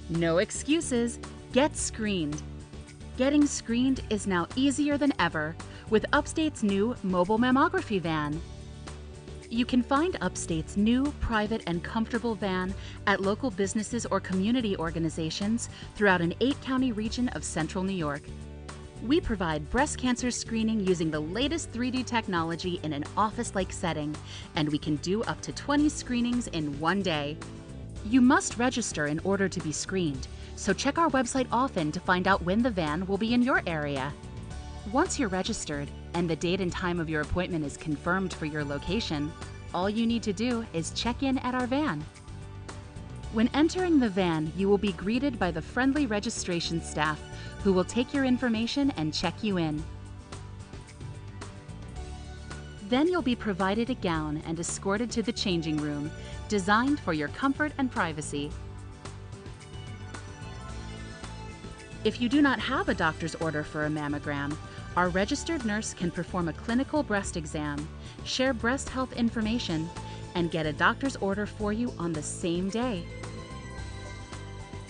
No excuses. Get screened. Getting screened is now easier than ever with Upstate's new mobile mammography van. You can find Upstate's new, private, and comfortable van at local businesses or community organizations throughout an 8-county region of central New York. We provide breast cancer screening using the latest 3D technology in an office-like setting, and we can do up to 20 screenings in one day. You must register in order to be screened, so check our website often to find out when the van will be in your area. Once you're registered and the date and time of your appointment is confirmed for your location, all you need to do is check in at our van. When entering the van, you will be greeted by the friendly registration staff who will take your information and check you in. Then you'll be provided a gown and escorted to the changing room, designed for your comfort and privacy. If you do not have a doctor's order for a mammogram, our registered nurse can perform a clinical breast exam, share breast health information, and get a doctor's order for you on the same day.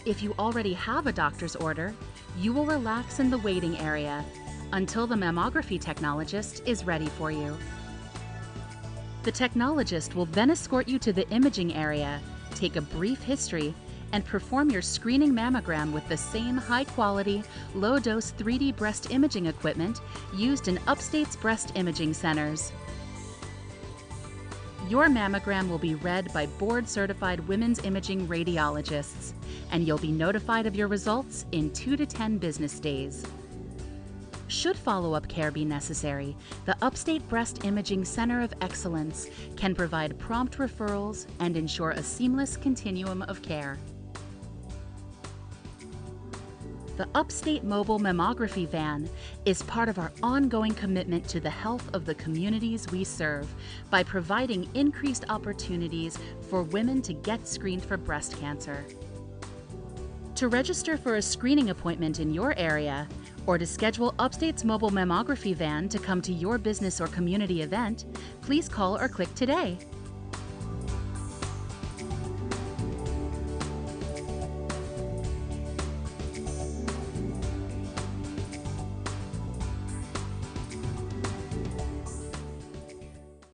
If you already have a doctor's order, you will relax in the waiting area until the mammography technologist is ready for you. The technologist will then escort you to the imaging area, take a brief history, and perform your screening mammogram with the same high-quality, low-dose 3D breast imaging equipment used in Upstate's breast imaging centers. Your mammogram will be read by board-certified women's imaging radiologists, and you'll be notified of your results in 2 to 10 business days. Should follow-up care be necessary, the Upstate Breast Imaging Center of Excellence can provide prompt referrals and ensure a seamless continuum of care. The Upstate Mobile Mammography Van is part of our ongoing commitment to the health of the communities we serve by providing increased opportunities for women to get screened for breast cancer. To register for a screening appointment in your area, or to schedule Upstate's mobile mammography van to come to your business or community event, please call or click today.